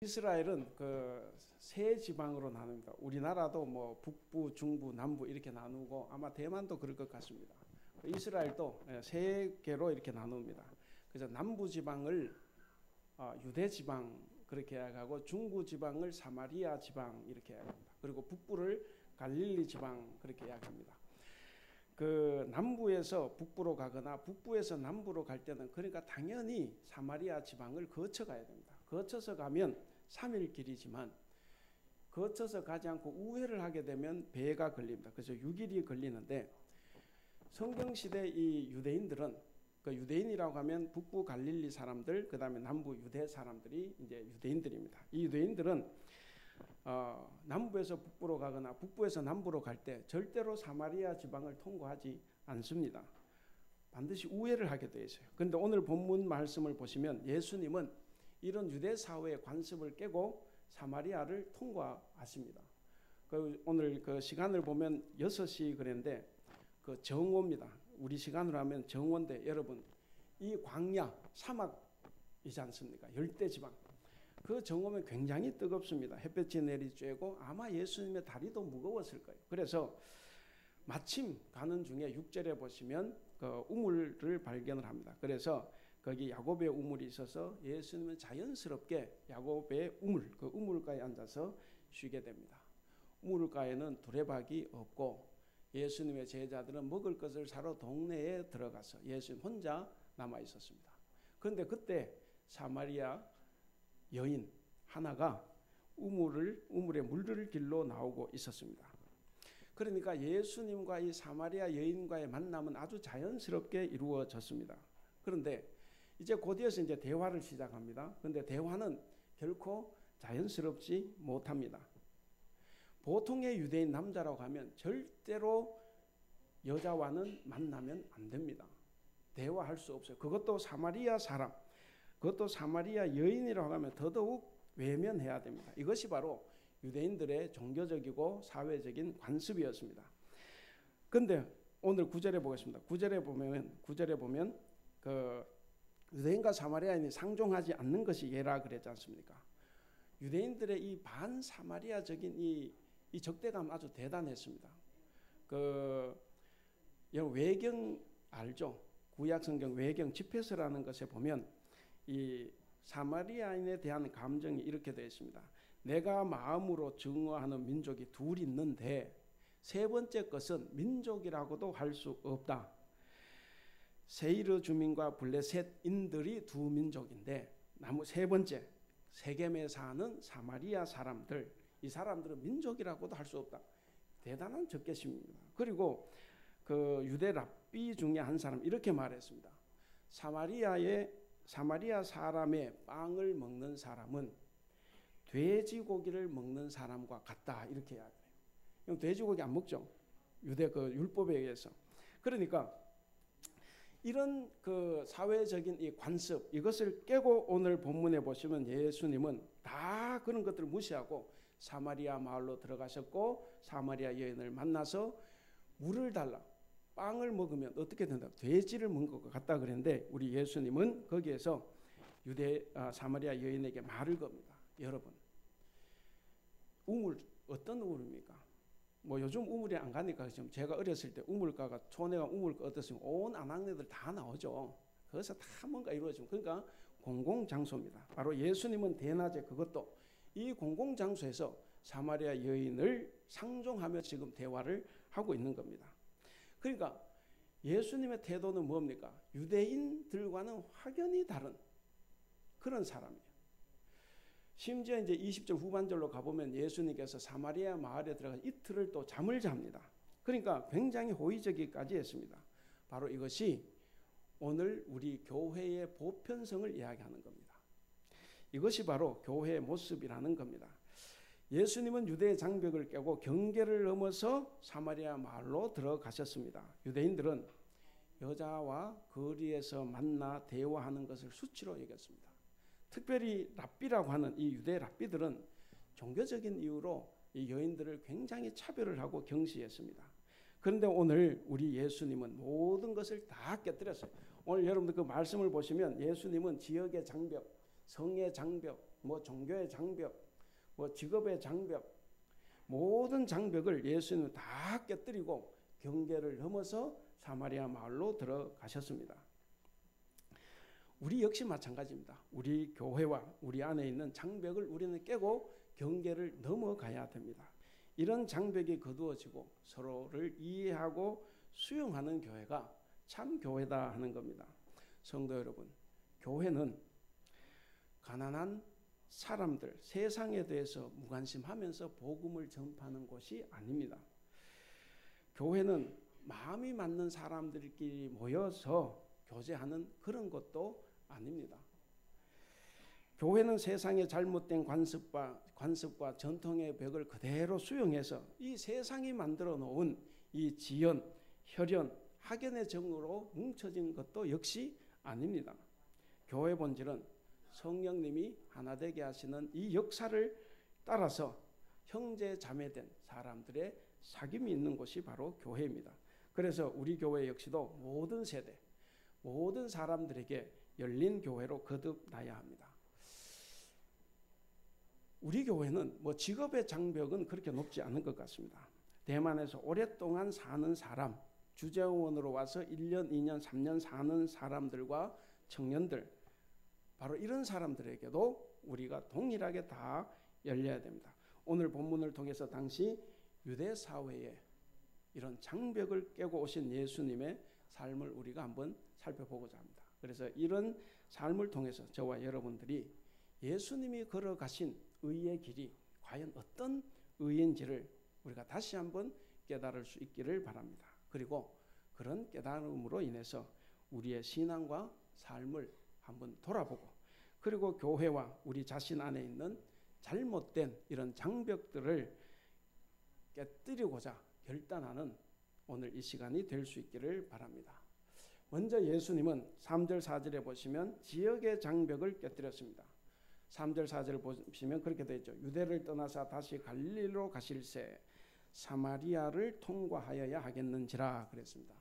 이스라엘은 그 세 지방으로 나눕니다. 우리나라도 뭐 북부, 중부, 남부 이렇게 나누고 아마 대만도 그럴 것 같습니다. 이스라엘도 세 개로 이렇게 나눕니다. 그래서 남부 지방을 유대 지방 그렇게 이야기하고, 중부 지방을 사마리아 지방 이렇게 이야기합니다. 그리고 북부를 갈릴리 지방 그렇게 이야기합니다. 그 남부에서 북부로 가거나 북부에서 남부로 갈 때는 그러니까 당연히 사마리아 지방을 거쳐 가야 됩니다. 거쳐서 가면 3일 길이지만 거쳐서 가지 않고 우회를 하게 되면 배가 걸립니다. 그래서 6일이 걸리는데, 성경시대 이 유대인들은, 그 유대인이라고 하면 북부 갈릴리 사람들, 그 다음에 남부 유대 사람들이 이제 유대인들입니다. 이 유대인들은 남부에서 북부로 가거나 북부에서 남부로 갈 때 절대로 사마리아 지방을 통과하지 않습니다. 반드시 우회를 하게 되어 있어요. 그런데 오늘 본문 말씀을 보시면 예수님은 이런 유대 사회의 관습을 깨고 사마리아를 통과하십니다. 오늘 그 시간을 보면 6시 그랬는데 그 정오입니다. 우리 시간으로 하면 정오인데, 여러분 이 광야 사막이지 않습니까? 열대지방. 그 정오면 굉장히 뜨겁습니다. 햇볕이 내리쬐고 아마 예수님의 다리도 무거웠을 거예요. 그래서 마침 가는 중에 6절에 보시면 그 우물을 발견을 합니다. 그래서 거기 야곱의 우물이 있어서 예수님은 자연스럽게 야곱의 우물, 그 우물가에 앉아서 쉬게 됩니다. 우물가에는 두레박이 없고 예수님의 제자들은 먹을 것을 사러 동네에 들어가서 예수님 혼자 남아 있었습니다. 그런데 그때 사마리아 여인 하나가 우물에 물을 길러 나오고 있었습니다. 그러니까 예수님과 이 사마리아 여인과의 만남은 아주 자연스럽게 이루어졌습니다. 그런데 이제 곧이어서 이제 대화를 시작합니다. 그런데 대화는 결코 자연스럽지 못합니다. 보통의 유대인 남자라고 하면 절대로 여자와는 만나면 안 됩니다. 대화할 수 없어요. 그것도 사마리아 사람, 그것도 사마리아 여인이라고 하면 더더욱 외면해야 됩니다. 이것이 바로 유대인들의 종교적이고 사회적인 관습이었습니다. 그런데 오늘 9절에 보겠습니다. 9절에 보면 그 유대인과 사마리아인이 상종하지 않는 것이 예라 그랬지 않습니까? 유대인들의 이 반사마리아적인 이 적대감 아주 대단했습니다. 그 외경 알죠? 구약 성경 외경 집회서라는 것에 보면 이 사마리아인에 대한 감정이 이렇게 되어 있습니다. 내가 마음으로 증오하는 민족이 둘 있는데 세 번째 것은 민족이라고도 할 수 없다. 세이르 주민과 블레셋인들이 두 민족인데 세 번째 세겜에 사는 사마리아 사람들, 이 사람들은 민족이라고도 할 수 없다. 대단한 적개심입니다. 그리고 그 유대 랍비 중에 한 사람 이렇게 말했습니다. 사마리아 사람의 빵을 먹는 사람은 돼지고기를 먹는 사람과 같다, 이렇게 이야기해요. 돼지고기 안 먹죠? 유대 그 율법에 의해서. 그러니까 이런 그 사회적인 이 관습, 이것을 깨고 오늘 본문에 보시면 예수님은 다 그런 것들을 무시하고 사마리아 마을로 들어가셨고 사마리아 여인을 만나서 물을 달라, 빵을 먹으면 어떻게 된다? 돼지를 먹은 것 같다 그랬는데, 우리 예수님은 거기에서 사마리아 여인에게 말을 겁니다. 여러분, 우물 어떤 우물입니까? 뭐 요즘 우물에 안 가니까 지금 제가 어렸을 때 우물가가 촌에가 우물가 어떻습니까? 온 안악네들 다 나오죠. 거기서 다 뭔가 이루어지면, 그러니까 공공장소입니다. 바로 예수님은 대낮에 그것도 이 공공장소에서 사마리아 여인을 상종하며 지금 대화를 하고 있는 겁니다. 그러니까 예수님의 태도는 뭡니까? 유대인들과는 확연히 다른 그런 사람이에요. 심지어 이제 20절 후반절로 가보면 예수님께서 사마리아 마을에 들어가서 이틀을 또 잠을 잡니다. 그러니까 굉장히 호의적이까지 했습니다. 바로 이것이 오늘 우리 교회의 보편성을 이야기하는 겁니다. 이것이 바로 교회의 모습이라는 겁니다. 예수님은 유대의 장벽을 깨고 경계를 넘어서 사마리아 마을로 들어가셨습니다. 유대인들은 여자와 거리에서 만나 대화하는 것을 수치로 여겼습니다. 특별히 랍비라고 하는 이 유대 랍비들은 종교적인 이유로 이 여인들을 굉장히 차별을 하고 경시했습니다. 그런데 오늘 우리 예수님은 모든 것을 다 깨뜨렸어요. 오늘 여러분들 그 말씀을 보시면 예수님은 지역의 장벽, 성의 장벽, 뭐 종교의 장벽, 뭐 직업의 장벽, 모든 장벽을 예수님은 다 깨뜨리고 경계를 넘어서 사마리아 마을로 들어가셨습니다. 우리 역시 마찬가지입니다. 우리 교회와 우리 안에 있는 장벽을 우리는 깨고 경계를 넘어가야 됩니다. 이런 장벽이 거두어지고 서로를 이해하고 수용하는 교회가 참 교회다 하는 겁니다. 성도 여러분, 교회는 가난한 사람들, 세상에 대해서 무관심하면서 복음을 전파하는 곳이 아닙니다. 교회는 마음이 맞는 사람들끼리 모여서 교제하는 그런 것도 아닙니다. 교회는 세상의 잘못된 관습과 전통의 벽을 그대로 수용해서 이 세상이 만들어 놓은 이 지연, 혈연, 학연의 정으로 뭉쳐진 것도 역시 아닙니다. 교회 본질은 성령님이 하나 되게 하시는 이 역사를 따라서 형제 자매된 사람들의 사귐이 있는 곳이 바로 교회입니다. 그래서 우리 교회 역시도 모든 세대, 모든 사람들에게 열린 교회로 거듭나야 합니다. 우리 교회는 뭐 직업의 장벽은 그렇게 높지 않은 것 같습니다. 대만에서 오랫동안 사는 사람, 주재원으로 와서 1년, 2년, 3년 사는 사람들과 청년들, 바로 이런 사람들에게도 우리가 동일하게 다 열려야 됩니다. 오늘 본문을 통해서 당시 유대 사회에 이런 장벽을 깨고 오신 예수님의 삶을 우리가 한번 살펴보고자 합니다. 그래서 이런 삶을 통해서 저와 여러분들이 예수님이 걸어가신 의의 길이 과연 어떤 의인지를 우리가 다시 한번 깨달을 수 있기를 바랍니다. 그리고 그런 깨달음으로 인해서 우리의 신앙과 삶을 한번 돌아보고, 그리고 교회와 우리 자신 안에 있는 잘못된 이런 장벽들을 깨뜨리고자 결단하는 오늘 이 시간이 될 수 있기를 바랍니다. 먼저 예수님은 3절 4절에 보시면 지역의 장벽을 깨뜨렸습니다. 3절 4절을 보시면 그렇게 되어 있죠. 유대를 떠나서 다시 갈릴리로 가실새 사마리아를 통과하여야 하겠는지라 그랬습니다.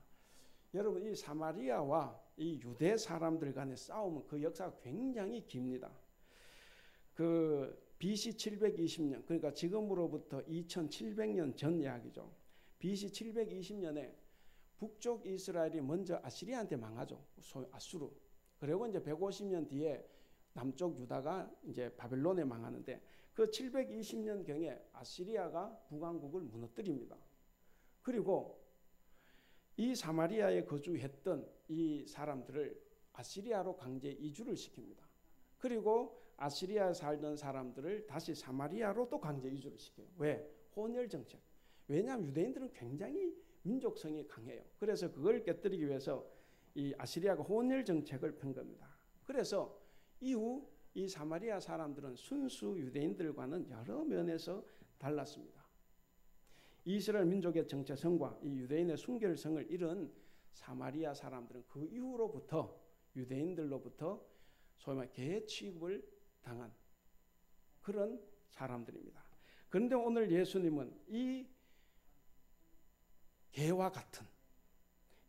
여러분, 이 사마리아와 이 유대 사람들 간의 싸움은 그 역사가 굉장히 깁니다. 그 BC 720년, 그러니까 지금으로부터 2700년 전 이야기죠. BC 720년에 북쪽 이스라엘이 먼저 아시리아한테 망하죠. 소위 아수르. 그리고 이제 150년 뒤에 남쪽 유다가 이제 바벨론에 망하는데, 그 720년 경에 아시리아가 북왕국을 무너뜨립니다. 그리고 이 사마리아에 거주했던 이 사람들을 아시리아로 강제 이주를 시킵니다. 그리고 아시리아에 살던 사람들을 다시 사마리아로 또 강제 이주를 시켜요. 왜? 혼혈 정책. 왜냐하면 유대인들은 굉장히 민족성이 강해요. 그래서 그걸 깨뜨리기 위해서 이 아시리아가 혼혈 정책을 편 겁니다. 그래서 이후 이 사마리아 사람들은 순수 유대인들과는 여러 면에서 달랐습니다. 이스라엘 민족의 정체성과 이 유대인의 순결성을 잃은 사마리아 사람들은 그 이후로부터 유대인들로부터 소위 말해 개 취급을 당한 그런 사람들입니다. 그런데 오늘 예수님은 이 개와 같은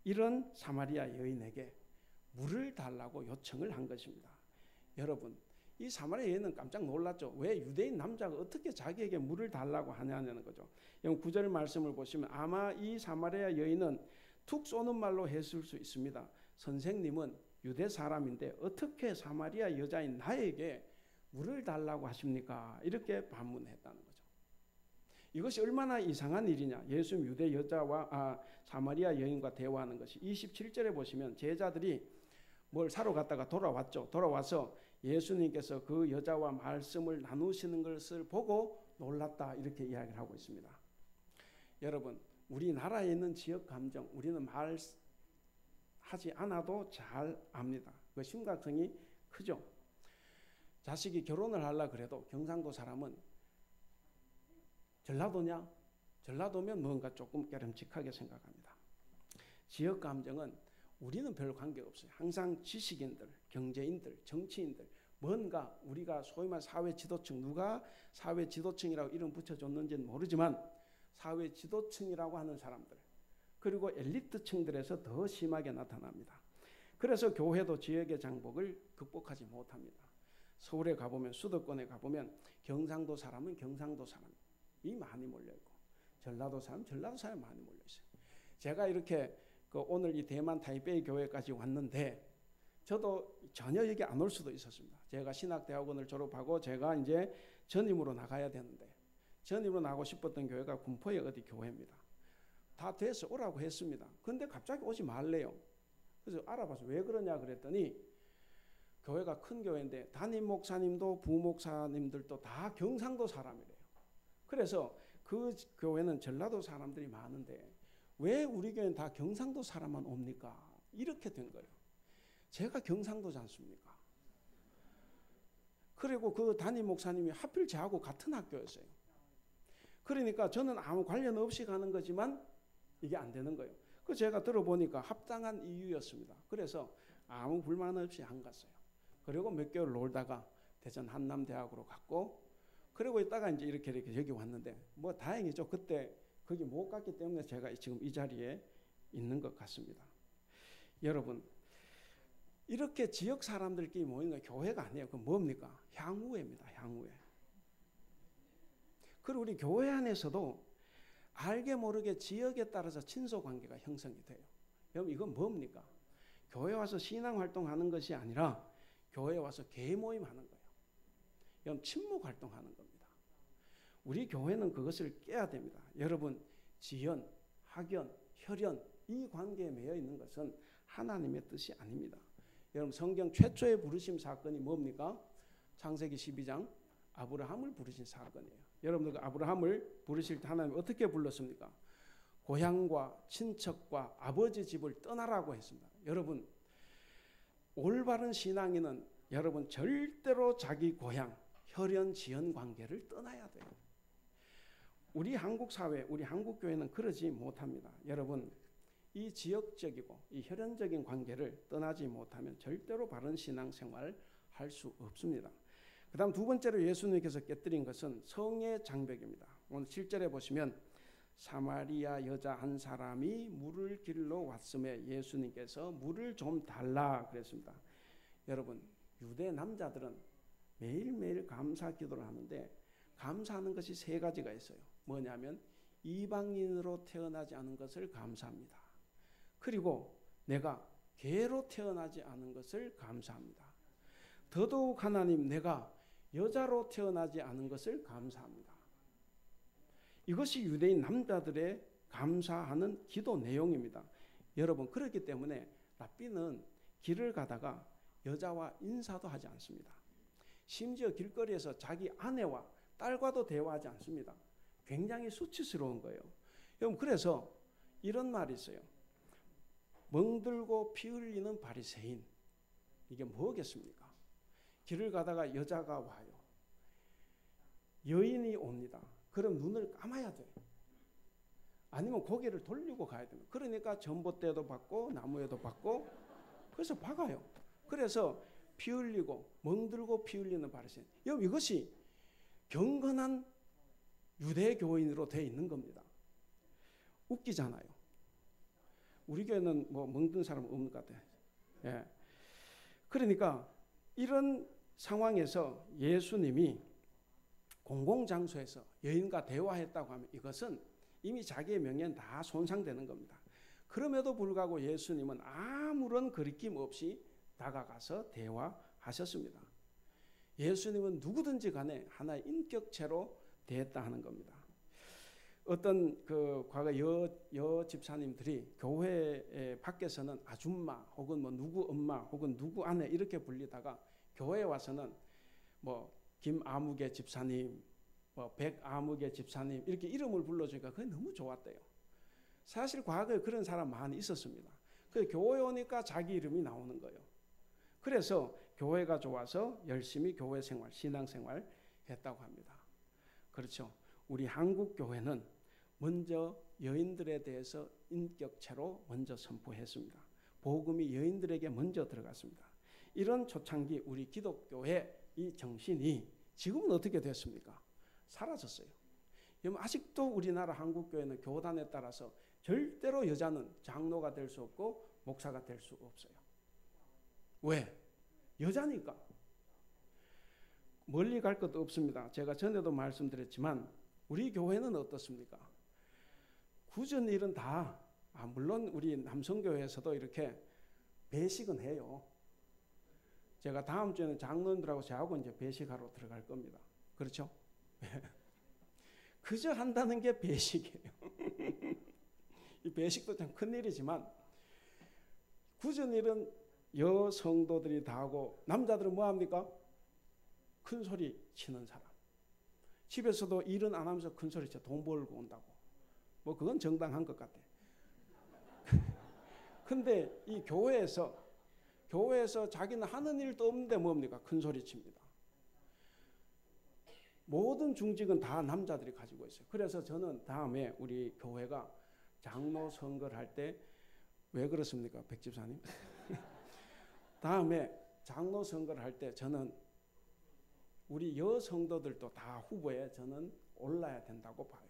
이런 사마리아 여인에게 물을 달라고 요청을 한 것입니다. 여러분, 이 사마리아 여인은 깜짝 놀랐죠. 왜 유대인 남자가 어떻게 자기에게 물을 달라고 하냐는 거죠. 9절 말씀을 보시면 아마 이 사마리아 여인은 툭 쏘는 말로 했을 수 있습니다. 선생님은 유대 사람인데 어떻게 사마리아 여자인 나에게 물을 달라고 하십니까? 이렇게 반문했다는 거죠. 이것이 얼마나 이상한 일이냐. 예수님 유대 여자와 사마리아 여인과 대화하는 것이 27절에 보시면 제자들이 뭘 사러 갔다가 돌아왔죠. 돌아와서 예수님께서 그 여자와 말씀을 나누시는 것을 보고 놀랐다, 이렇게 이야기를 하고 있습니다. 여러분, 우리나라에 있는 지역 감정 우리는 말하지 않아도 잘 압니다. 그 심각성이 크죠. 자식이 결혼을 하려고 그래도 경상도 사람은 전라도냐? 전라도면 뭔가 조금 깨름직하게 생각합니다. 지역 감정은 우리는 별 관계가 없어요. 항상 지식인들, 경제인들, 정치인들, 뭔가 우리가 소위 말 사회 지도층, 누가 사회 지도층이라고 이름 붙여줬는지는 모르지만 사회 지도층이라고 하는 사람들, 그리고 엘리트층들에서 더 심하게 나타납니다. 그래서 교회도 지역의 장벽을 극복하지 못합니다. 서울에 가보면, 수도권에 가보면 경상도 사람은 경상도 사람이 많이 몰려있고, 전라도 사람은 전라도 사람이 많이 몰려있어요. 제가 이렇게 오늘 이 대만 타이베이 교회까지 왔는데 저도 전혀 여기 안 올 수도 있었습니다. 제가 신학대학원을 졸업하고 제가 이제 전임으로 나가야 되는데, 전임으로 나가고 싶었던 교회가 군포의 어디 교회입니다. 다 돼서 오라고 했습니다. 근데 갑자기 오지 말래요. 그래서 알아봐서 왜 그러냐 그랬더니, 교회가 큰 교회인데 담임 목사님도 부목사님들도 다 경상도 사람이래요. 그래서 그 교회는 전라도 사람들이 많은데 왜 우리 교회는 다 경상도 사람만 옵니까? 이렇게 된 거예요. 제가 경상도지 않습니까? 그리고 그 담임 목사님이 하필 저하고 같은 학교였어요. 그러니까 저는 아무 관련 없이 가는 거지만 이게 안 되는 거예요. 그 제가 들어보니까 합당한 이유였습니다. 그래서 아무 불만 없이 안 갔어요. 그리고 몇 개월 놀다가 대전 한남대학으로 갔고, 그리고 있다가 이제 이렇게 여기 왔는데, 뭐 다행이죠. 그때 거기 못 갔기 때문에 제가 지금 이 자리에 있는 것 같습니다. 여러분, 이렇게 지역 사람들끼리 모이는 건 교회가 아니에요. 그건 뭡니까? 향후회입니다. 향후회. 그리고 우리 교회 안에서도 알게 모르게 지역에 따라서 친소 관계가 형성이 돼요. 여러분, 이건 뭡니까? 교회 와서 신앙 활동하는 것이 아니라 교회에 와서 개인 모임 하는 거예요. 여러분, 친목 활동하는 겁니다. 우리 교회는 그것을 깨야 됩니다. 여러분, 지연, 학연, 혈연 이 관계에 매여 있는 것은 하나님의 뜻이 아닙니다. 여러분, 성경 최초의 부르심 사건이 뭡니까? 창세기 12장 아브라함을 부르신 사건이에요. 여러분들 아브라함을 부르실 때 하나님 어떻게 불렀습니까? 고향과 친척과 아버지 집을 떠나라고 했습니다. 여러분, 올바른 신앙인은 여러분 절대로 자기 고향, 혈연, 지연 관계를 떠나야 돼요. 우리 한국 사회, 우리 한국 교회는 그러지 못합니다. 여러분, 이 지역적이고 이 혈연적인 관계를 떠나지 못하면 절대로 바른 신앙생활을 할 수 없습니다. 그 다음 두 번째로 예수님께서 깨뜨린 것은 성의 장벽입니다. 오늘 7절에 보시면 사마리아 여자 한 사람이 물을 길러 왔음에 예수님께서 물을 좀 달라 그랬습니다. 여러분, 유대 남자들은 매일매일 감사 기도를 하는데 감사하는 것이 세 가지가 있어요. 뭐냐면 이방인으로 태어나지 않은 것을 감사합니다. 그리고 내가 개로 태어나지 않은 것을 감사합니다. 더더욱 하나님, 내가 여자로 태어나지 않은 것을 감사합니다. 이것이 유대인 남자들의 감사하는 기도 내용입니다. 여러분, 그렇기 때문에 랍비는 길을 가다가 여자와 인사도 하지 않습니다. 심지어 길거리에서 자기 아내와 딸과도 대화하지 않습니다. 굉장히 수치스러운 거예요. 여러분, 그래서 이런 말이 있어요. 멍들고 피 흘리는 바리새인. 이게 뭐겠습니까? 길을 가다가 여자가 와요. 여인이 옵니다. 그럼 눈을 감아야 돼요. 아니면 고개를 돌리고 가야 됩니다. 그러니까 전봇대도 받고 나무에도 받고 그래서 박아요. 그래서 피 흘리고 멍들고 피 흘리는 바리새인. 여러분, 이것이 경건한 유대교인으로 되어 있는 겁니다. 웃기잖아요. 우리 교회는 뭐 멍든 사람 없는 것 같아요. 예. 그러니까 이런 상황에서 예수님이 공공장소에서 여인과 대화했다고 하면 이것은 이미 자기의 명예는 다 손상되는 겁니다. 그럼에도 불구하고 예수님은 아무런 거리낌 없이 다가가서 대화하셨습니다. 예수님은 누구든지 간에 하나의 인격체로 대했다 하는 겁니다. 어떤 그 과거 여 집사님들이 교회 밖에서는 아줌마 혹은 뭐 누구 엄마 혹은 누구 아내 이렇게 불리다가 교회에 와서는 뭐 김아무개 집사님, 뭐 백아무개 집사님 이렇게 이름을 불러주니까 그게 너무 좋았대요. 사실 과거에 그런 사람 많이 있었습니다. 그 교회 오니까 자기 이름이 나오는 거예요. 그래서 교회가 좋아서 열심히 교회 생활, 신앙 생활 했다고 합니다. 그렇죠. 우리 한국 교회는 먼저 여인들에 대해서 인격체로 먼저 선포했습니다. 복음이 여인들에게 먼저 들어갔습니다. 이런 초창기 우리 기독교의 이 정신이 지금은 어떻게 됐습니까? 사라졌어요. 아직도 우리나라 한국교회는 교단에 따라서 절대로 여자는 장로가 될 수 없고 목사가 될 수 없어요. 왜? 여자니까. 멀리 갈 것도 없습니다. 제가 전에도 말씀드렸지만 우리 교회는 어떻습니까? 굳은 일은 다 물론 우리 남성교회에서도 이렇게 배식은 해요. 제가 다음 주에는 장로님들하고 저하고 이제 배식하러 들어갈 겁니다. 그렇죠? 그저 한다는 게 배식이에요. 이 배식도 참 큰일이지만 굳은 일은 여성도들이 다 하고 남자들은 뭐 합니까? 큰 소리 치는 사람. 집에서도 일은 안 하면서 큰 소리 쳐 돈 벌고 온다고. 뭐 그건 정당한 것 같아. 근데 이 교회에서 자기는 하는 일도 없는데 뭡니까? 큰 소리 칩니다. 모든 중직은 다 남자들이 가지고 있어요. 그래서 저는 다음에 우리 교회가 장로 선거를 할 때 왜 그렇습니까? 백집사님? 다음에 장로 선거를 할 때 저는 우리 여성도들도 다 후보에 저는 올라야 된다고 봐요.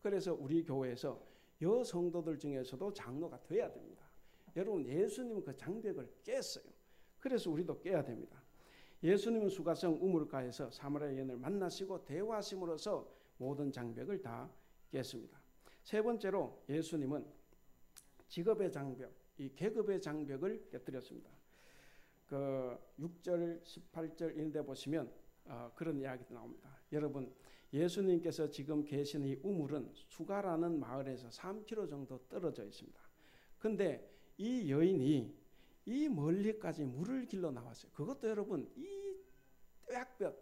그래서 우리 교회에서 여성도들 중에서도 장로가 돼야 됩니다. 여러분 예수님은 그 장벽을 깼어요. 그래서 우리도 깨야 됩니다. 예수님은 수가성 우물가에서 사마리아 여인을 만나시고 대화하심으로써 모든 장벽을 다 깼습니다. 세 번째로 예수님은 직업의 장벽, 이 계급의 장벽을 깨뜨렸습니다. 그 6절, 18절 인데 보시면 그런 이야기도 나옵니다. 여러분 예수님께서 지금 계신 이 우물은 수가라는 마을에서 3km 정도 떨어져 있습니다. 근데 이 여인이 이 멀리까지 물을 길러 나왔어요. 그것도 여러분 이 뙤약볕,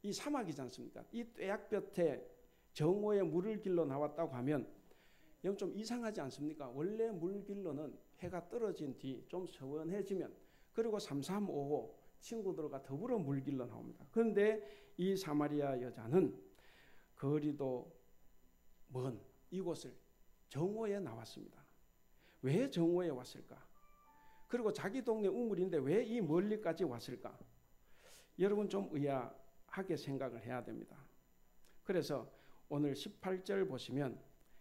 이 사막이지 않습니까? 이 뙤약볕에 정오에 물을 길러 나왔다고 하면 좀 이상하지 않습니까? 원래 물 길러는 해가 떨어진 뒤 좀 서원해지면 그리고 3355 친구들과 더불어 물 길러 나옵니다. 그런데 이 사마리아 여자는 거리도 먼 이곳을 정오에 나왔습니다. 왜 정오에 왔을까? 그리고 자기 동네 우물인데 왜 이 멀리까지 왔을까? 여러분 좀 의아하게 생각을 해야 됩니다. 그래서 오늘 18절 보시면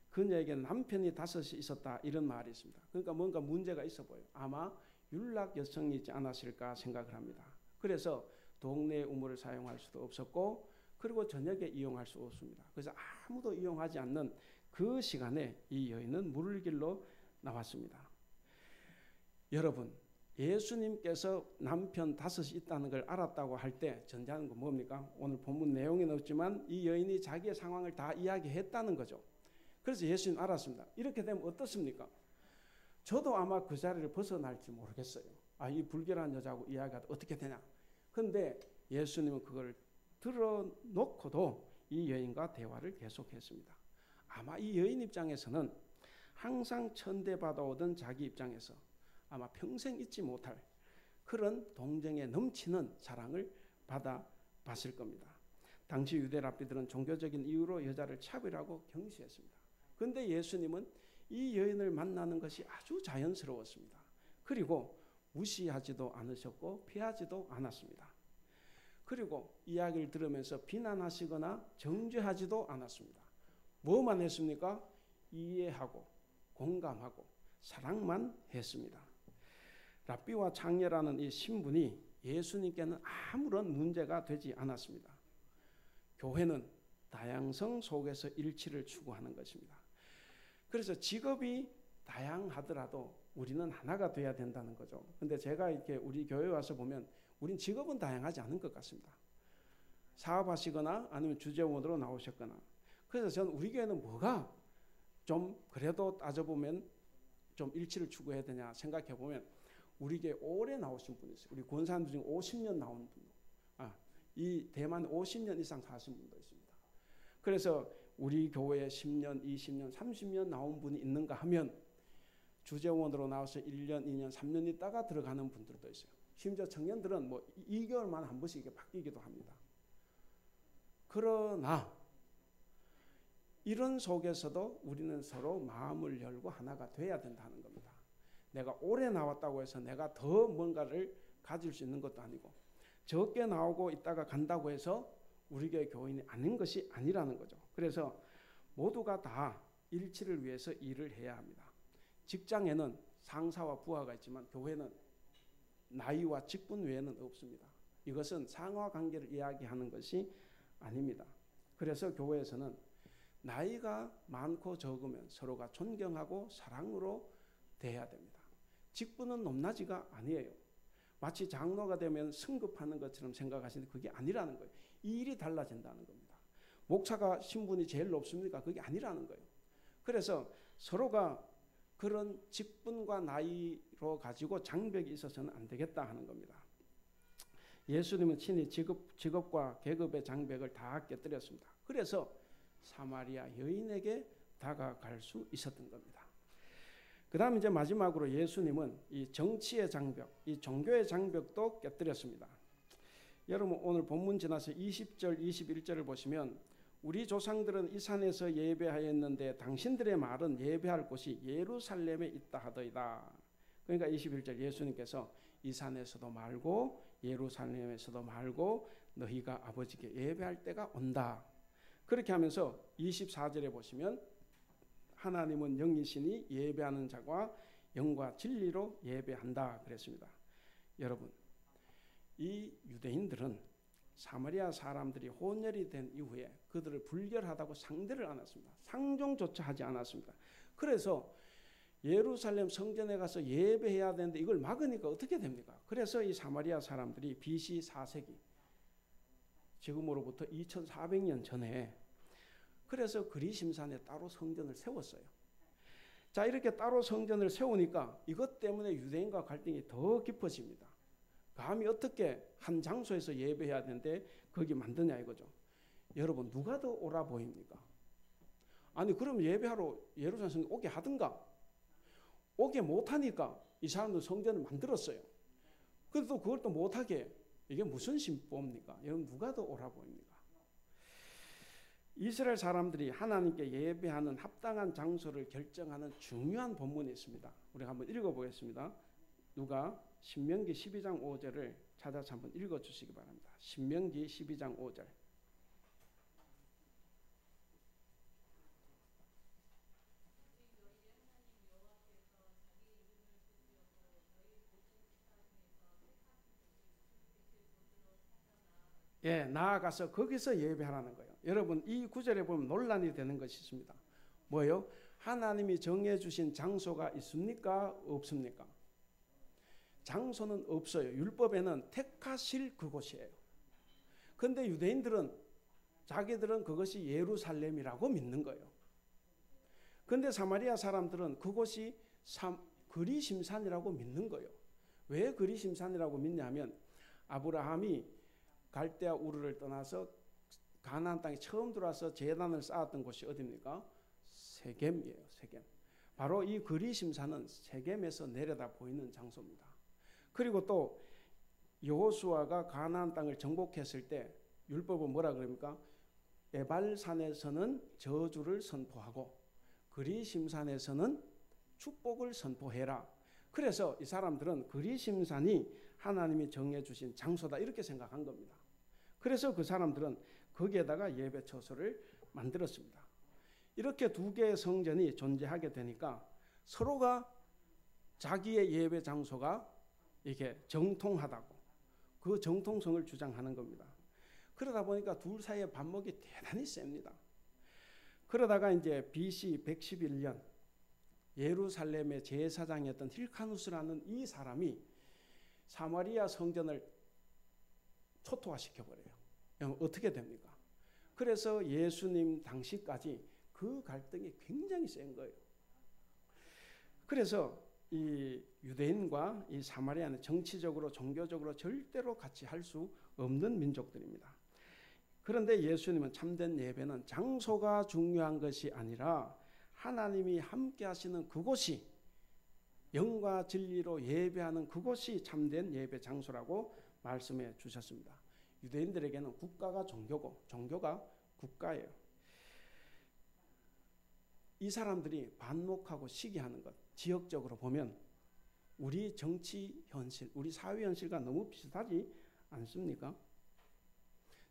그녀에게 남편이 5이 있었다 이런 말이 있습니다. 그러니까 뭔가 문제가 있어 보여요. 아마 율락 여성이지 않았을까 생각을 합니다. 그래서 동네 우물을 사용할 수도 없었고 그리고 저녁에 이용할 수 없습니다. 그래서 아무도 이용하지 않는 그 시간에 이 여인은 물을 길러 나왔습니다. 여러분 예수님께서 남편 5이 있다는 걸 알았다고 할 때 전제하는 건 뭡니까? 오늘 본문 내용에는 없지만 이 여인이 자기의 상황을 다 이야기했다는 거죠. 그래서 예수님 알았습니다. 이렇게 되면 어떻습니까? 저도 아마 그 자리를 벗어날지 모르겠어요. 이 불결한 여자하고 이야기가 어떻게 되냐. 그런데 예수님은 그걸 들어놓고도 이 여인과 대화를 계속했습니다. 아마 이 여인 입장에서는 항상 천대받아오던 자기 입장에서 아마 평생 잊지 못할 그런 동정에 넘치는 사랑을 받아봤을 겁니다. 당시 유대 랍비들은 종교적인 이유로 여자를 차별하고 경시했습니다. 그런데 예수님은 이 여인을 만나는 것이 아주 자연스러웠습니다. 그리고 무시하지도 않으셨고 피하지도 않았습니다. 그리고 이야기를 들으면서 비난하시거나 정죄하지도 않았습니다. 뭐만 했습니까? 이해하고 공감하고 사랑만 했습니다. 랍비와 창녀라는 이 신분이 예수님께는 아무런 문제가 되지 않았습니다. 교회는 다양성 속에서 일치를 추구하는 것입니다. 그래서 직업이 다양하더라도 우리는 하나가 돼야 된다는 거죠. 근데 제가 이렇게 우리 교회에 와서 보면 우린 직업은 다양하지 않은 것 같습니다. 사업하시거나 아니면 주재원으로 나오셨거나. 그래서 저는 우리 교회는 뭐가 좀 그래도 따져보면 좀 일치를 추구해야 되냐 생각해 보면 우리 교회 오래 나오신 분이 있어요. 우리 권사님들 중에 50년 나온 분. 이 대만 50년 이상 사신 분도 있습니다. 그래서 우리 교회에 10년, 20년, 30년 나온 분이 있는가 하면 주재원으로 나와서 1년, 2년, 3년 있다가 들어가는 분들도 있어요. 심지어 청년들은 뭐 2개월만 한 번씩 이게 바뀌기도 합니다. 그러나 이런 속에서도 우리는 서로 마음을 열고 하나가 돼야 된다는 겁니다. 내가 오래 나왔다고 해서 내가 더 뭔가를 가질 수 있는 것도 아니고 적게 나오고 있다가 간다고 해서 우리 교회 교인이 아닌 것이 아니라는 거죠. 그래서 모두가 다 일치를 위해서 일을 해야 합니다. 직장에는 상사와 부하가 있지만 교회는 나이와 직분 외에는 없습니다. 이것은 상하 관계를 이야기하는 것이 아닙니다. 그래서 교회에서는 나이가 많고 적으면 서로가 존경하고 사랑으로 대해야 됩니다. 직분은 높낮이가 아니에요. 마치 장로가 되면 승급하는 것처럼 생각하시는데 그게 아니라는 거예요. 이 일이 달라진다는 겁니다. 목사가 신분이 제일 높습니까? 그게 아니라는 거예요. 그래서 서로가 그런 직분과 나이로 가지고 장벽이 있어서는 안 되겠다 하는 겁니다. 예수님은 친히 직업과 계급의 장벽을 다 깨뜨렸습니다. 그래서 사마리아 여인에게 다가갈 수 있었던 겁니다. 그 다음 이제 마지막으로 예수님은 이 정치의 장벽, 이 종교의 장벽도 깨뜨렸습니다. 여러분 오늘 본문 지나서 20절, 21절을 보시면 우리 조상들은 이 산에서 예배하였는데 당신들의 말은 예배할 곳이 예루살렘에 있다 하더이다. 그러니까 21절 예수님께서 이 산에서도 말고 예루살렘에서도 말고 너희가 아버지께 예배할 때가 온다. 그렇게 하면서 24절에 보시면 하나님은 영이시니 예배하는 자가 영과 진리로 예배한다 그랬습니다. 여러분 이 유대인들은 사마리아 사람들이 혼혈이 된 이후에 그들을 불결하다고 상대를 안 했습니다. 상종조차 하지 않았습니다. 그래서 예루살렘 성전에 가서 예배해야 되는데 이걸 막으니까 어떻게 됩니까? 그래서 이 사마리아 사람들이 BC 4세기 지금으로부터 2400년 전에 그래서 그리심산에 따로 성전을 세웠어요. 자 이렇게 따로 성전을 세우니까 이것 때문에 유대인과 갈등이 더 깊어집니다. 감히 어떻게 한 장소에서 예배해야 되는데 거기 만드냐 이거죠. 여러분 누가 더 옳아 보입니까? 아니 그럼 예배하러 예루살렘 성전 오게 하든가. 오게 못하니까 이 사람들 성전을 만들었어요. 그래도 그걸 또 못하게 이게 무슨 신법입니까? 여러분 누가 더 옳아 보입니까? 이스라엘 사람들이 하나님께 예배하는 합당한 장소를 결정하는 중요한 본문이 있습니다. 우리가 한번 읽어보겠습니다. 누가 신명기 12장 5절을 찾아서 한번 읽어주시기 바랍니다. 신명기 12장 5절. 예, 나아가서 거기서 예배하라는 거예요. 여러분 이 구절에 보면 논란이 되는 것이 있습니다. 뭐예요? 하나님이 정해주신 장소가 있습니까? 없습니까? 장소는 없어요. 율법에는 택하실 그곳이에요. 그런데 유대인들은 자기들은 그것이 예루살렘이라고 믿는 거예요. 그런데 사마리아 사람들은 그곳이 그리심산이라고 믿는 거예요. 왜 그리심산이라고 믿냐면 아브라함이 갈대아 우르를 떠나서 가나안 땅에 처음 들어와서 제단을 쌓았던 곳이 어디입니까? 세겜이에요. 세겜. 바로 이 그리심산은 세겜에서 내려다 보이는 장소입니다. 그리고 또 여호수아가 가나안 땅을 정복했을 때 율법은 뭐라 그럽니까? 에발산에서는 저주를 선포하고 그리심산에서는 축복을 선포해라. 그래서 이 사람들은 그리심산이 하나님이 정해주신 장소다 이렇게 생각한 겁니다. 그래서 그 사람들은 거기에다가 예배 처소를 만들었습니다. 이렇게 두 개의 성전이 존재하게 되니까 서로가 자기의 예배 장소가 이게 정통하다고 그 정통성을 주장하는 겁니다. 그러다 보니까 둘 사이의 반목이 대단히 셉니다. 그러다가 이제 BC 111년 예루살렘의 제사장이었던 힐카누스라는 이 사람이 사마리아 성전을 초토화시켜버려요. 어떻게 됩니까? 그래서 예수님 당시까지 그 갈등이 굉장히 센 거예요. 그래서 이 유대인과 이 사마리아는 정치적으로 종교적으로 절대로 같이 할 수 없는 민족들입니다. 그런데 예수님은 참된 예배는 장소가 중요한 것이 아니라 하나님이 함께 하시는 그곳이 영과 진리로 예배하는 그곳이 참된 예배 장소라고 말씀해 주셨습니다. 유대인들에게는 국가가 종교고 종교가 국가예요. 이 사람들이 반목하고 시기하는 것 지역적으로 보면 우리 정치 현실, 우리 사회 현실과 너무 비슷하지 않습니까?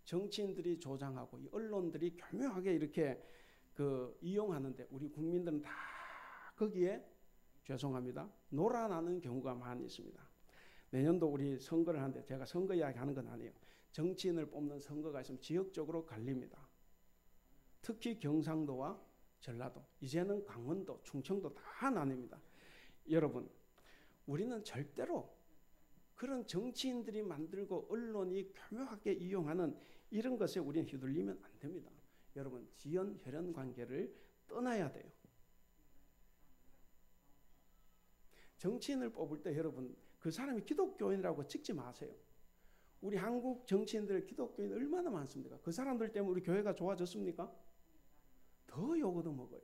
정치인들이 조장하고 이 언론들이 교묘하게 이렇게 이용하는데 우리 국민들은 다 거기에 죄송합니다. 놀아나는 경우가 많이 있습니다. 내년도 우리 선거를 하는데 제가 선거 이야기 하는 건 아니에요. 정치인을 뽑는 선거가 있으면 지역적으로 갈립니다. 특히 경상도와 전라도, 이제는 강원도, 충청도 다 나뉩니다. 여러분, 우리는 절대로 그런 정치인들이 만들고 언론이 교묘하게 이용하는 이런 것에 우리는 휘둘리면 안 됩니다. 여러분, 지연 혈연 관계를 떠나야 돼요. 정치인을 뽑을 때 여러분, 그 사람이 기독교인이라고 찍지 마세요. 우리 한국 정치인들 기독교인 얼마나 많습니까? 그 사람들 때문에 우리 교회가 좋아졌습니까? 더 욕을 먹어요.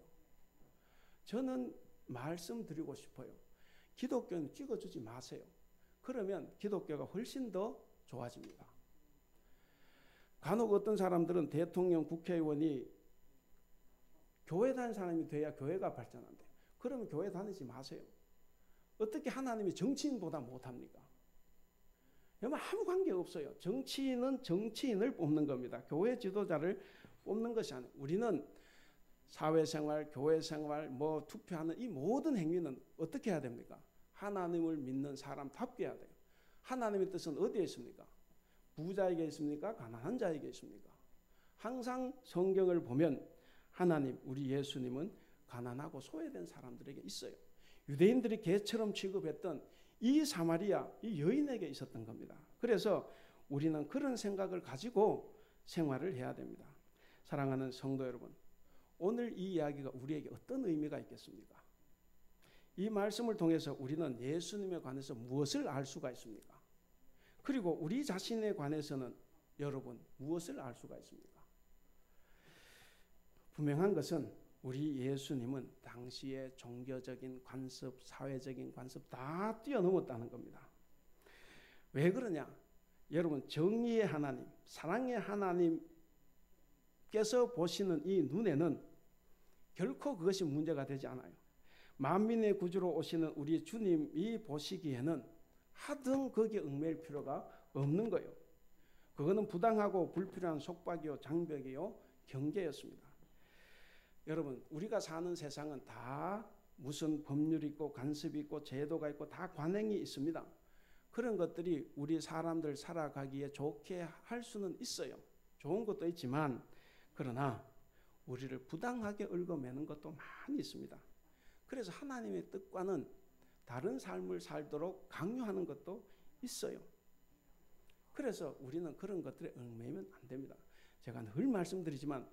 저는 말씀드리고 싶어요. 기독교인 찍어주지 마세요. 그러면 기독교가 훨씬 더 좋아집니다. 간혹 어떤 사람들은 대통령, 국회의원이 교회 다니는 사람이 돼야 교회가 발전한대요. 그러면 교회 다니지 마세요. 어떻게 하나님이 정치인보다 못합니까? 여러분, 아무 관계 없어요. 정치인은 정치인을 뽑는 겁니다. 교회 지도자를 뽑는 것이 아니에요. 우리는 사회생활, 교회생활, 투표하는 이 모든 행위는 어떻게 해야 됩니까? 하나님을 믿는 사람답게 해야 돼요. 하나님의 뜻은 어디에 있습니까? 부자에게 있습니까? 가난한 자에게 있습니까? 항상 성경을 보면 하나님, 우리 예수님은 가난하고 소외된 사람들에게 있어요. 유대인들이 개처럼 취급했던 이 사마리아, 이 여인에게 있었던 겁니다. 그래서 우리는 그런 생각을 가지고 생활을 해야 됩니다. 사랑하는 성도 여러분, 오늘 이 이야기가 우리에게 어떤 의미가 있겠습니까? 이 말씀을 통해서 우리는 예수님에 관해서 무엇을 알 수가 있습니까? 그리고 우리 자신에 관해서는 여러분 무엇을 알 수가 있습니까? 분명한 것은 우리 예수님은 당시의 종교적인 관습, 사회적인 관습 다 뛰어넘었다는 겁니다. 왜 그러냐? 여러분, 정의의 하나님, 사랑의 하나님께서 보시는 이 눈에는 결코 그것이 문제가 되지 않아요. 만민의 구주로 오시는 우리 주님이 보시기에는 하등 거기에 얽매일 필요가 없는 거예요. 그거는 부당하고 불필요한 속박이요, 장벽이요, 경계였습니다. 여러분, 우리가 사는 세상은 다 무슨 법률이 있고 간섭이 있고 제도가 있고 다 관행이 있습니다. 그런 것들이 우리 사람들 살아가기에 좋게 할 수는 있어요. 좋은 것도 있지만 그러나 우리를 부당하게 얽어매는 것도 많이 있습니다. 그래서 하나님의 뜻과는 다른 삶을 살도록 강요하는 것도 있어요. 그래서 우리는 그런 것들에 얽매이면 안 됩니다. 제가 늘 말씀드리지만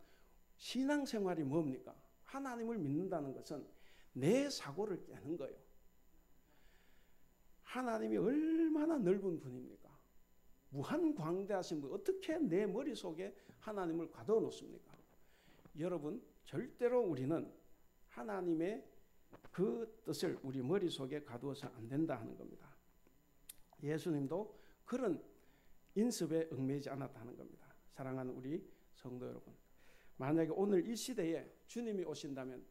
신앙생활이 뭡니까? 하나님을 믿는다는 것은 내 사고를 깨는 거예요. 하나님이 얼마나 넓은 분입니까? 무한광대하신 분, 어떻게 내 머릿속에 하나님을 가둬 놓습니까? 여러분, 절대로 우리는 하나님의 그 뜻을 우리 머릿속에 가두어서 안 된다 하는 겁니다. 예수님도 그런 인습에 얽매이지 않았다는 겁니다. 사랑하는 우리 성도 여러분, 만약에 오늘 이 시대에 주님이 오신다면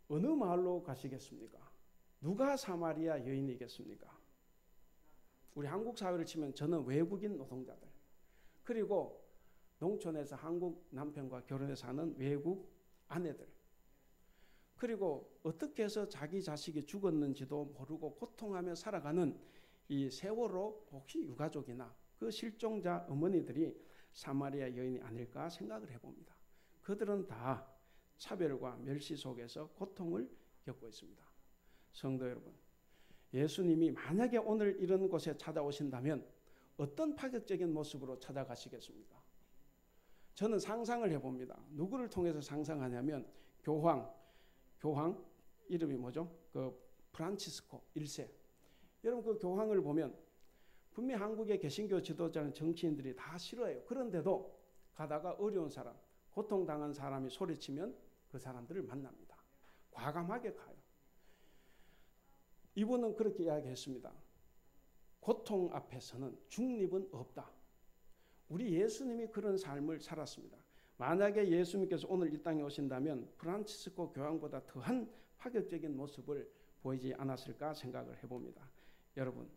어느 마을로 가시겠습니까? 누가 사마리아 여인이겠습니까? 우리 한국 사회를 치면 저는 외국인 노동자들, 그리고 농촌에서 한국 남편과 결혼해서 사는 외국 아내들, 그리고 어떻게 해서 자기 자식이 죽었는지도 모르고 고통하며 살아가는 이 세월호 혹시 유가족이나 그 실종자 어머니들이 사마리아 여인이 아닐까 생각을 해봅니다. 그들은 다 차별과 멸시 속에서 고통을 겪고 있습니다. 성도 여러분, 예수님이 만약에 오늘 이런 곳에 찾아오신다면 어떤 파격적인 모습으로 찾아가시겠습니까? 저는 상상을 해봅니다. 누구를 통해서 상상하냐면 교황 이름이 뭐죠? 그 프란치스코 1세. 여러분, 그 교황을 보면 분명히 한국의 개신교 지도자는 정치인들이 다 싫어해요. 그런데도 가다가 어려운 사람, 고통당한 사람이 소리치면 그 사람들을 만납니다. 과감하게 가요. 이분은 그렇게 이야기했습니다. 고통 앞에서는 중립은 없다. 우리 예수님이 그런 삶을 살았습니다. 만약에 예수님께서 오늘 이 땅에 오신다면 프란치스코 교황보다 더한 파격적인 모습을 보이지 않았을까 생각을 해봅니다. 여러분,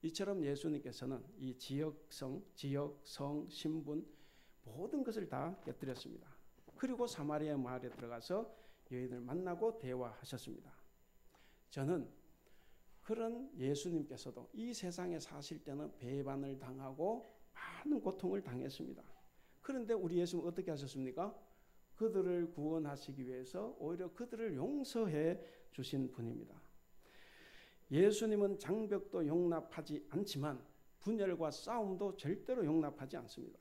이처럼 예수님께서는 이 지역성, 신분 모든 것을 다 깨뜨렸습니다. 그리고 사마리아 마을에 들어가서 여인을 만나고 대화하셨습니다. 저는 그런 예수님께서도 이 세상에 사실 때는 배반을 당하고 많은 고통을 당했습니다. 그런데 우리 예수님은 어떻게 하셨습니까? 그들을 구원하시기 위해서 오히려 그들을 용서해 주신 분입니다. 예수님은 장벽도 용납하지 않지만 분열과 싸움도 절대로 용납하지 않습니다.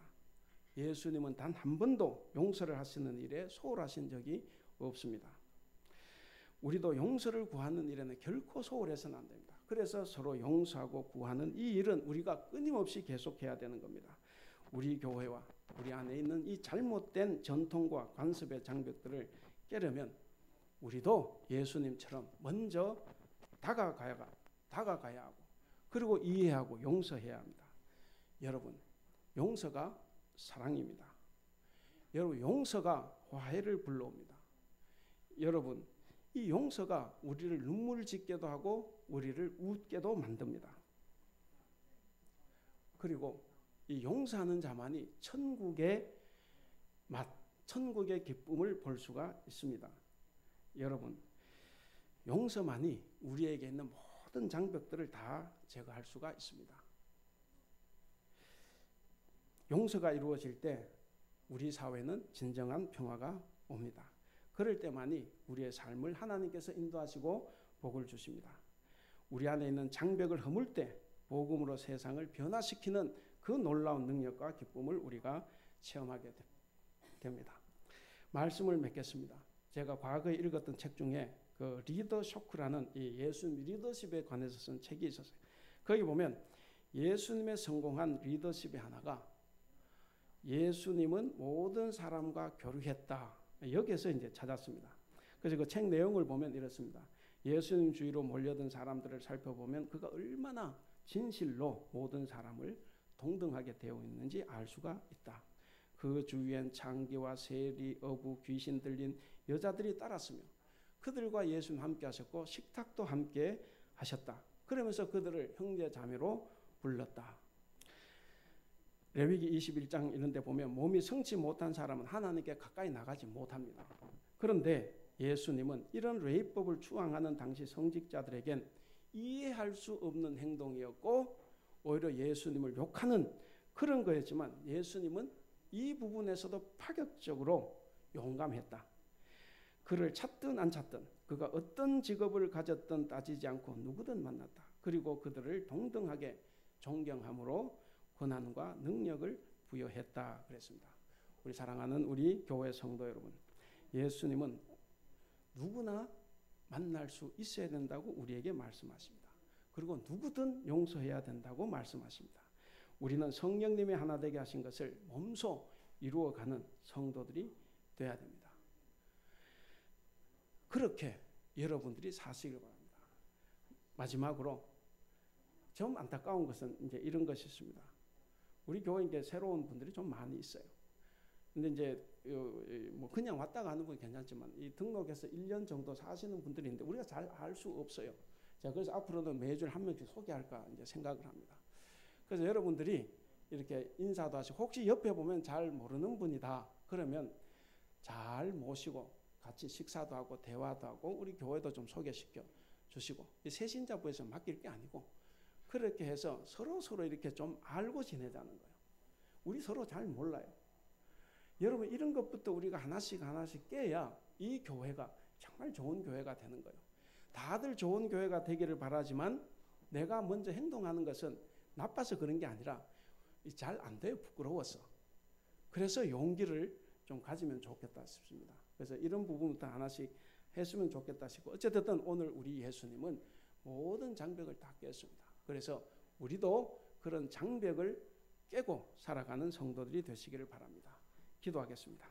예수님은 단 한 번도 용서를 하시는 일에 소홀하신 적이 없습니다. 우리도 용서를 구하는 일에는 결코 소홀해서는 안 됩니다. 그래서 서로 용서하고 구하는 이 일은 우리가 끊임없이 계속해야 되는 겁니다. 우리 교회와 우리 안에 있는 이 잘못된 전통과 관습의 장벽들을 깨려면 우리도 예수님처럼 먼저 다가가야 하고 그리고 이해하고 용서해야 합니다. 여러분, 용서가 사랑입니다. 여러분, 용서가 화해를 불러옵니다. 여러분, 이 용서가 우리를 눈물 짓게도 하고 우리를 웃게도 만듭니다. 그리고 이 용서하는 자만이 천국의 맛, 천국의 기쁨을 볼 수가 있습니다. 여러분, 용서만이 우리에게 있는 모든 장벽들을 다 제거할 수가 있습니다. 용서가 이루어질 때 우리 사회는 진정한 평화가 옵니다. 그럴 때만이 우리의 삶을 하나님께서 인도하시고 복을 주십니다. 우리 안에 있는 장벽을 허물 때 복음으로 세상을 변화시키는 그 놀라운 능력과 기쁨을 우리가 체험하게 됩니다. 말씀을 맺겠습니다. 제가 과거에 읽었던 책 중에 그 리더 쇼크라는 이 예수님 리더십에 관해서 쓴 책이 있었어요. 거기 보면 예수님의 성공한 리더십의 하나가 예수님은 모든 사람과 교류했다. 여기에서 이제 찾았습니다. 그래서 그 책 내용을 보면 이렇습니다. 예수님 주위로 몰려든 사람들을 살펴보면 그가 얼마나 진실로 모든 사람을 동등하게 되어 있는지 알 수가 있다. 그 주위엔 창기와 세리, 어부, 귀신 들린 여자들이 따랐으며 그들과 예수님 함께 하셨고 식탁도 함께 하셨다. 그러면서 그들을 형제 자매로 불렀다. 레위기 21장 이런 데 보면 몸이 성치 못한 사람은 하나님께 가까이 나가지 못합니다. 그런데 예수님은 이런 레위법을 추앙하는 당시 성직자들에겐 이해할 수 없는 행동이었고 오히려 예수님을 욕하는 그런 거였지만 예수님은 이 부분에서도 파격적으로 용감했다. 그를 찾든 안 찾든 그가 어떤 직업을 가졌든 따지지 않고 누구든 만났다. 그리고 그들을 동등하게 존경함으로 권한과 능력을 부여했다 그랬습니다. 우리 사랑하는 우리 교회 성도 여러분, 예수님은 누구나 만날 수 있어야 된다고 우리에게 말씀하십니다. 그리고 누구든 용서해야 된다고 말씀하십니다. 우리는 성령님의 하나 되게 하신 것을 몸소 이루어가는 성도들이 되어야 됩니다. 그렇게 여러분들이 사시길 바랍니다. 마지막으로 좀 안타까운 것은 이제 이런 것이 있습니다. 우리 교회에 이제 새로운 분들이 좀 많이 있어요. 근데 이제 뭐 그냥 왔다 가는 건 괜찮지만 이 등록해서 1년 정도 사시는 분들이 있는데 우리가 잘 알 수 없어요. 자, 그래서 앞으로는 매주 한 명씩 소개할까 이제 생각을 합니다. 그래서 여러분들이 이렇게 인사도 하시고 혹시 옆에 보면 잘 모르는 분이다. 그러면 잘 모시고 같이 식사도 하고 대화도 하고 우리 교회도 좀 소개시켜 주시고 이 새신자부에서 맡길 게 아니고 그렇게 해서 서로 이렇게 좀 알고 지내자는 거예요. 우리 서로 잘 몰라요. 여러분 이런 것부터 우리가 하나씩 깨야 이 교회가 정말 좋은 교회가 되는 거예요. 다들 좋은 교회가 되기를 바라지만 내가 먼저 행동하는 것은 나빠서 그런 게 아니라 잘 안 돼요. 부끄러워서. 그래서 용기를 좀 가지면 좋겠다 싶습니다. 그래서 이런 부분부터 하나씩 했으면 좋겠다 싶고 어쨌든 오늘 우리 예수님은 모든 장벽을 다 깼습니다. 그래서 우리도 그런 장벽을 깨고 살아가는 성도들이 되시기를 바랍니다. 기도하겠습니다.